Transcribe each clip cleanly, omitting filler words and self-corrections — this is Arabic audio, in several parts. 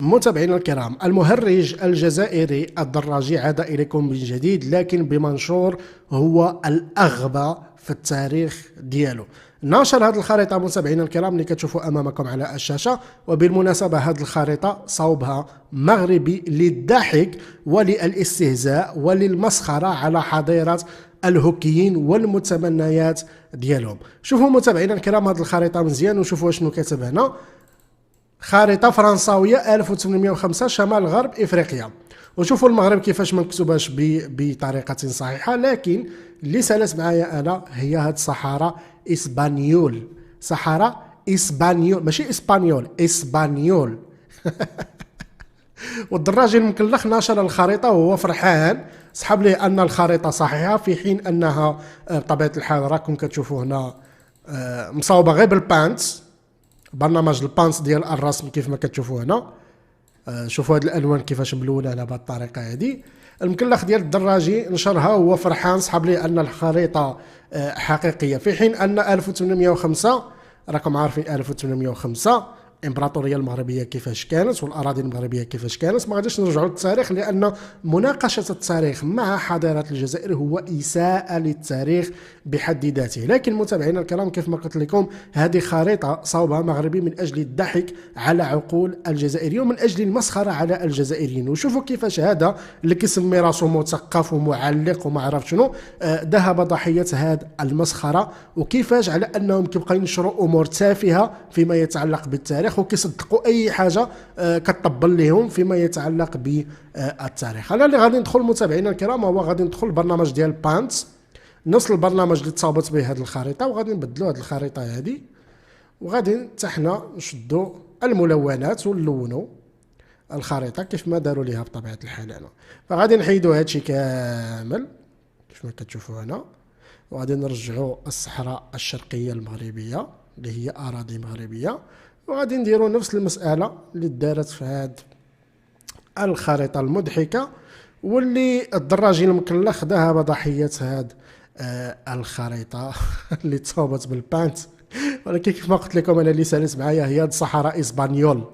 متابعينا الكرام، المهرج الجزائري الدراجي عاد إليكم من جديد، لكن بمنشور هو الأغبى في التاريخ ديالو. نشر هذه الخريطة متابعينا الكرام اللي كتشوفوا أمامكم على الشاشة، وبالمناسبة هذه الخريطة صوبها مغربي للضحك وللاستهزاء وللمسخرة على حظيرة الهوكيين والمتمنيات ديالهم. شوفوا متابعينا الكرام هذه الخريطة مزيان وشوفوا شنو كاتب هنا. خريطة فرنساوية 1805 شمال غرب افريقيا. وشوفوا المغرب كيفاش ما مكتوباش بطريقة صحيحة، لكن اللي سالت معايا انا هي هاد صحراء اسبانيول. صحراء اسبانيول ماشي اسبانيول، اسبانيول. والدراجي المكلخ نشر الخريطة وهو فرحان، سحب لي ان الخريطة صحيحة، في حين انها بطبيعة الحال راكم كتشوفوا هنا مصاوبة غير بالبانتس، برنامج البانس ديال الرسم كيف ما كتشوفوا هنا. شوفوا هاد الالوان كيفاش ملونه على بهذه الطريقه هذه. المكلخ ديال الدراجي نشرها وهو فرحان، سحب لي ان الخريطه حقيقيه، في حين ان 1805 راكم عارفين 1805 الامبراطوريه المغربيه كيفاش كانت والاراضي المغربيه كيفاش كانت. ما غاديش نرجعوا للتاريخ، لان مناقشه التاريخ مع حضاره الجزائر هو اساءه للتاريخ بحد ذاته. لكن متابعينا الكرام كيف ما قلت لكم، هذه خريطه صوبها مغربي من اجل الضحك على عقول الجزائريين ومن اجل المسخره على الجزائريين. وشوفوا كيفاش هذا اللي كيسمي راسو مثقف ومعلق وما عرف شنو ذهب ضحيه هذه المسخره، وكيفاش على انهم كيبقاو ينشروا امور تافهه فيما يتعلق بالتاريخ وكيصدقوا اي حاجه كتطبل لهم فيما يتعلق بالتاريخ. انا اللي غادي ندخل متابعينا الكرام هو غادي ندخل البرنامج ديال بانتس، نفس البرنامج اللي تصاوبت به هذه الخريطه، وغادي نبدلوا هذه الخريطه هذه، وغادي حتى حنا نشدوا الملونات ونلونوا الخريطه كيف ما داروا ليها بطبيعه الحال هنا. فغادي نحيدوا هذا الشيء كامل كيف ما كتشوفوا هنا، وغادي نرجعوا الصحراء الشرقيه المغربيه اللي هي اراضي مغربيه، وغادي نديروا نفس المساله اللي دارت في هذه الخريطه المضحكه، واللي الدراجي المكلخ ذهب ضحيه هذه الخريطه اللي تصاوبت بالبانت. ولكن كيف ما قلت لكم انا اللي سالت معايا هي الصحراء اسبانيول.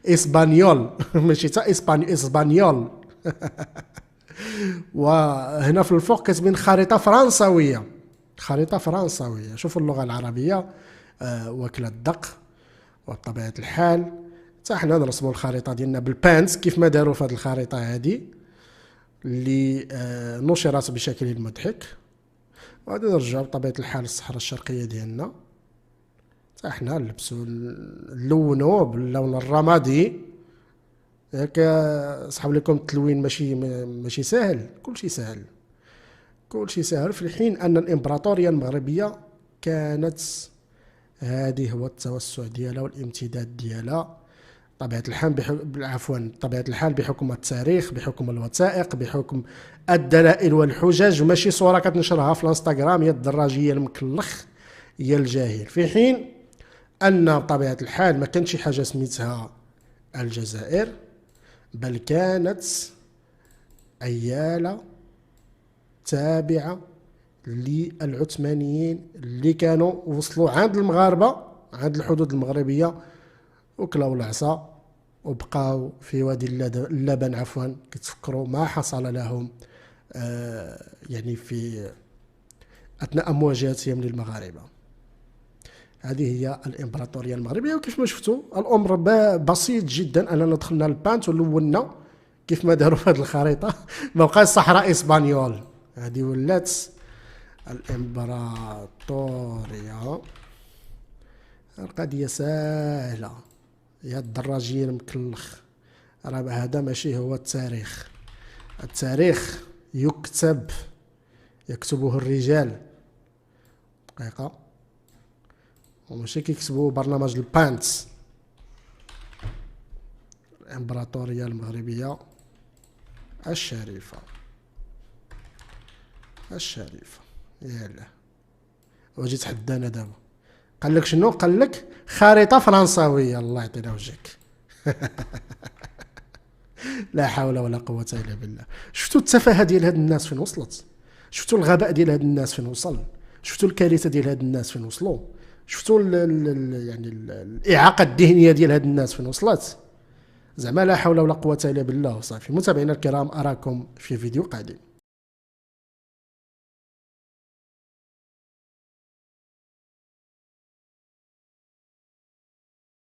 اسبانيول ماشي تا اسبانيول. وهنا في الفوق كاتبين خريطه فرنساويه، خريطه فرنساويه. شوفوا اللغه العربيه واكله الدق. وبطبيعه الحال حتى حنا نرسموا الخريطه ديالنا بالبانس كيف ما داروا في هذه الخريطه هذه اللي نشرت بشكل مضحك. وغادي نرجعوا بطبيعه الحال للصحراء الشرقيه ديالنا، حتى حنا نلبسوا نلونوا باللون الرمادي. ياك صحاب لكم التلوين ماشي سهل، كلشي سهل، كلشي سهل. في الحين ان الامبراطوريه المغربيه كانت هذه هو التوسع ديالها والامتداد ديالها طبيعة الحال طبيعة الحال بحكم التاريخ، بحكم الوثائق، بحكم الدلائل والحجج، ماشي صورة كتنشرها في الانستغرام يا الدراجية المكلخ يا الجاهل. في حين أن بطبيعة الحال ما كانش حاجة سميتها الجزائر، بل كانت أيالة تابعة للعثمانيين اللي كانوا وصلوا عند المغاربة عند الحدود المغربية وكلاو العصا وبقاو في وادي اللبن عفوا كتفكروا ما حصل لهم يعني في اثناء مواجهتهم للمغاربه. هذه هي الامبراطوريه المغربيه. وكيف ما شفتوا الامر بسيط جدا، اننا دخلنا البانت ولونا كيف ما داروا في هذه الخريطه. ما بقاش صحراء اسبانيول، هذه ولات الامبراطوريه. القضيه سهله يا الدراجي المكلخ، راه هذا ماشي هو التاريخ. التاريخ يكتبه الرجال دقيقة، وماشي كيكتبوا برنامج البانتس. الامبراطورية المغربية الشريفة الشريفة. يلا واجي تحدانا دابا، قال لك شنو؟ قال لك خريطة فرنساوية. الله يعطينا وجهك. لا حول ولا قوة إلا بالله. شفتوا التفاهة ديال هاد الناس فين وصلت؟ شفتوا الغباء ديال هاد الناس فين وصل؟ شفتوا الكارثة ديال هاد الناس فين وصلوا؟ شفتوا يعني الإعاقة الذهنية ديال هاد الناس فين وصلت؟ زعما لا حول ولا قوه الا بالله. وصافي متابعينا الكرام، اراكم في فيديو قادم.